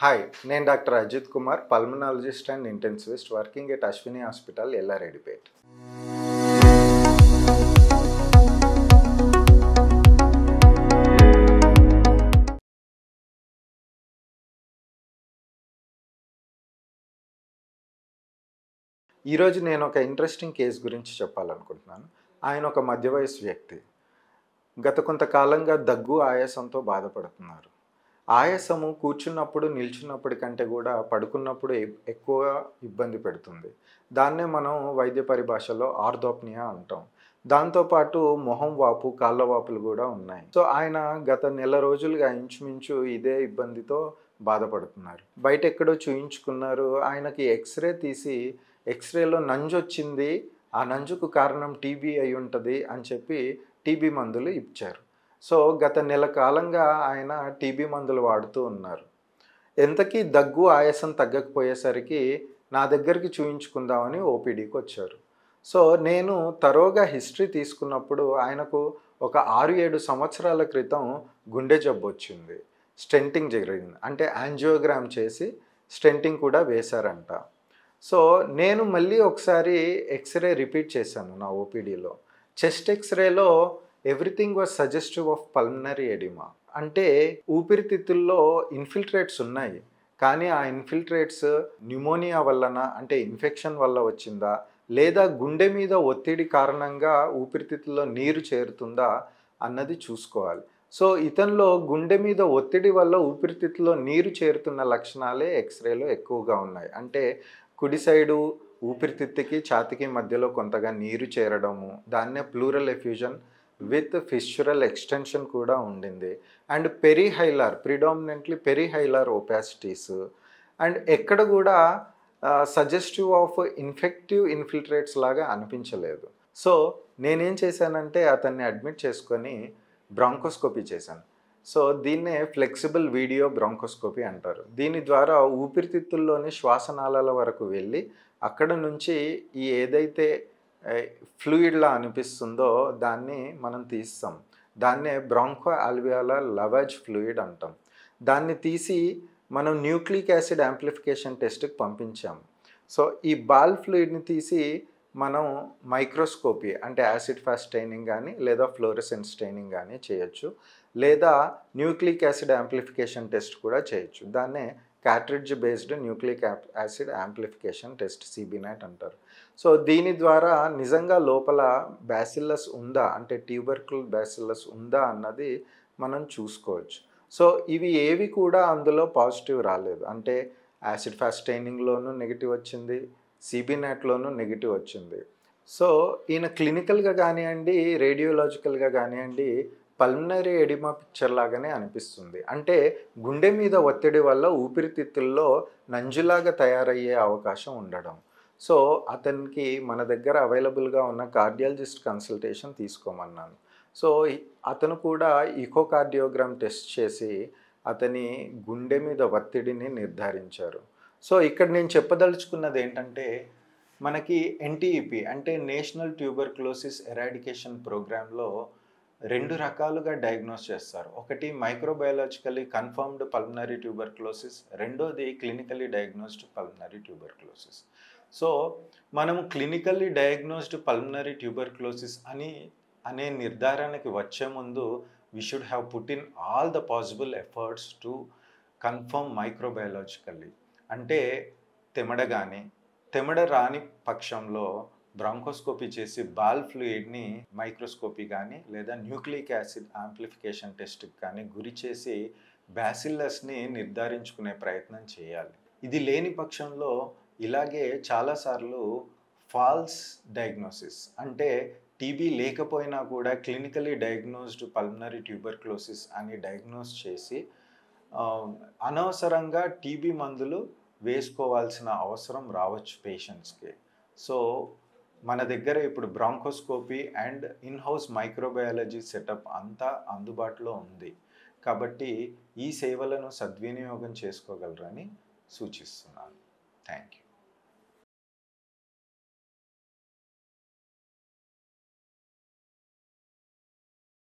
Hi, నేను doctor Ajith Kumar, pulmonologist and intensivist working at Ashwini hospital, Yellareddypet. ఈరోజు నేను ఒక ఇంట్రెస్టింగ్ కేసు గురించి చెప్పాలనుకుంటున్నాను. ఆయన ఒక మధ్య వయస్సు వ్యక్తి. గత కొంతకాలంగా దగ్గు, ఆయాసంతో బాధపడుతున్నారు. ఆయాసము కూర్చున్నప్పుడు, నిల్చున్నప్పటి కంటే కూడా పడుకున్నప్పుడు ఎక్కువగా ఇబ్బంది పెడుతుంది. దాన్నే మనం వైద్య పరిభాషలో ఆర్థోప్నియా అంటాం. దాంతోపాటు మొహం వాపు, కాళ్ళ వాపులు కూడా ఉన్నాయి. సో ఆయన గత నెల రోజులుగా ఇంచుమించు ఇదే ఇబ్బందితో బాధపడుతున్నారు. బయట ఎక్కడో చూయించుకున్నారు. ఆయనకి ఎక్స్రే తీసి ఎక్స్రేలో నంజు వచ్చింది, ఆ నంజుకు కారణం టీబీ అయి ఉంటుంది అని చెప్పి టీబీ మందులు ఇచ్చారు. సో గత నెల కాలంగా ఆయన టీబీ మందులు వాడుతూ ఉన్నారు. ఎంతకీ దగ్గు, ఆయాసం తగ్గకపోయేసరికి నా దగ్గరికి చూయించుకుందామని ఓపీడీకి వచ్చారు. సో నేను తరోగా హిస్టరీ తీసుకున్నప్పుడు ఆయనకు ఒక 6-7 సంవత్సరాల క్రితం గుండె జబ్బు వచ్చింది. స్టెంటింగ్ జరిగింది, అంటే యాంజియోగ్రామ్ చేసి స్టెంటింగ్ కూడా వేశారంట. సో నేను మళ్ళీ ఒకసారి ఎక్స్రే రిపీట్ చేశాను నా ఓపీడీలో. చెస్ట్ ఎక్స్రేలో everything was suggestive of pulmonary oedema. అంటే ఊపిరితిత్తుల్లో ఇన్ఫిల్ట్రేట్స్ ఉన్నాయి, కానీ ఆ ఇన్ఫిల్ట్రేట్స్ న్యూమోనియా వలన, అంటే ఇన్ఫెక్షన్ వల్ల వచ్చిందా, లేదా గుండె మీద ఒత్తిడి కారణంగా ఊపిరితిత్తుల్లో నీరు చేరుతుందా అన్నది చూసుకోవాలి. సో ఇతనిలో గుండె మీద ఒత్తిడి వల్ల ఊపిరితిత్తుల్లో నీరు చేరుతున్న లక్షణాలే ఎక్స్రేలో ఎక్కువగా ఉన్నాయి. అంటే కుడి సైడు ఊపిరితిత్తుకి ఛాతీకి మధ్యలో కొంతగా నీరు చేరడము, దాన్నే ప్లూరల్ ఎఫ్యూజన్ విత్ ఫిస్చురల్ ఎక్స్టెన్షన్ కూడా ఉండింది. అండ్ పెరిహైలార్, ప్రిడామినెంట్లీ పెరిహైలార్ ఒపాసిటీస్, అండ్ ఎక్కడ కూడా సజెస్టివ్ ఆఫ్ ఇన్ఫెక్టివ్ ఇన్ఫిల్ట్రేట్స్ లాగా అనిపించలేదు. సో నేనేం చేశానంటే అతన్ని అడ్మిట్ చేసుకొని బ్రాంకోస్కోపీ చేశాను. సో దీన్నే ఫ్లెక్సిబుల్ వీడియో బ్రాంకోస్కోపీ అంటారు. దీని ద్వారా ఊపిరితిత్తుల్లోని శ్వాసనాళాల వరకు వెళ్ళి అక్కడ నుంచి ఈ ఏదైతే ఫ్లూయిడ్లా అనిపిస్తుందో దాన్ని మనం తీస్తాం. దాన్నే బ్రాంకో ఆల్వియోలార్ లవేజ్ ఫ్లూయిడ్ అంటాం. దాన్ని తీసి మనం న్యూక్లిక్ యాసిడ్ యాంప్లిఫికేషన్ టెస్ట్కి పంపించాం. సో ఈ బాల్ ఫ్లూయిడ్ని తీసి మనం మైక్రోస్కోపీ, అంటే యాసిడ్ ఫాస్ట్ స్టెయినింగ్ కానీ లేదా ఫ్లోరెసెంట్ స్టెయినింగ్ కానీ చేయొచ్చు, లేదా న్యూక్లిక్ యాసిడ్ యాంప్లిఫికేషన్ టెస్ట్ కూడా చేయొచ్చు. దాన్నే cartridge based nucleic acid amplification test, CBNAAT అంటారు. సో దీని ద్వారా నిజంగా లోపల బ్యాసిల్లస్ ఉందా, అంటే ట్యూబర్కుల్ బ్యాసిల్లస్ ఉందా అన్నది మనం చూసుకోవచ్చు. సో ఇవి ఏవి కూడా అందులో పాజిటివ్ రాలేదు. అంటే యాసిడ్ ఫాస్ట్ స్టెయినింగ్లోనూ నెగిటివ్ వచ్చింది, సిబినాట్లోనూ నెగిటివ్ వచ్చింది. సో ఈయన క్లినికల్గా కానివ్వండి, రేడియోలాజికల్గా కానివ్వండి, పల్మనరీ ఎడిమా పిక్చర్ లాగానే అనిపిస్తుంది. అంటే గుండె మీద ఒత్తిడి వల్ల ఊపిరితిత్తుల్లో నంజులాగా తయారయ్యే అవకాశం ఉండడం. సో అతనికి మన దగ్గర అవైలబుల్గా ఉన్న కార్డియాలజిస్ట్ కన్సల్టేషన్ తీసుకోమన్నాను. సో అతను కూడా ఈకోకార్డియోగ్రామ్ టెస్ట్ చేసి అతని గుండె మీద ఒత్తిడిని నిర్ధారించారు. సో ఇక్కడ నేను చెప్పదలుచుకున్నది ఏంటంటే, మనకి ఎన్టీఈపీ అంటే నేషనల్ ట్యూబర్క్లోసిస్ ఎరాడికేషన్ ప్రోగ్రాంలో 2 రకాలుగా డయాగ్నోస్ చేస్తారు. ఒకటి మైక్రోబయాలజికల్లీ కన్ఫర్మ్డ్ పల్మనరీ ట్యూబర్క్లోసిస్, రెండోది clinically diagnosed pulmonary tuberculosis. So మనము క్లినికల్లీ డయాగ్నోస్డ్ పల్మనరీ ట్యూబర్క్లోసిస్ అనే నిర్ధారణకి వచ్చే ముందు we should have put in all the possible efforts to confirm microbiologically. అంటే తెమడ రాని పక్షంలో బ్రాంకోస్కోపీ చేసి బాల్ ఫ్లూయిడ్ని మైక్రోస్కోపీ కానీ లేదా న్యూక్లిక్ యాసిడ్ యాంప్లిఫికేషన్ టెస్ట్కి కానీ గురి చేసి బ్యాసిల్లస్ని నిర్ధారించుకునే ప్రయత్నం చేయాలి. ఇది లేని పక్షంలో ఇలాగే చాలాసార్లు ఫాల్స్ డయాగ్నోసిస్, అంటే టీబీ లేకపోయినా కూడా క్లినికలీ డయాగ్నోస్డ్ పల్మనరీ ట్యూబర్క్లోసిస్ అని డయాగ్నోస్ చేసి అనవసరంగా టీబీ మందులు వేసుకోవాల్సిన అవసరం రావచ్చు పేషెంట్స్కి. సో మన దగ్గర ఇప్పుడు bronchoscopy and in-house microbiology setup అంతా అందుబాటులో ఉంది. కాబట్టి ఈ సేవలను సద్వినియోగం చేసుకోగలరని సూచిస్తున్నాను. Thank you.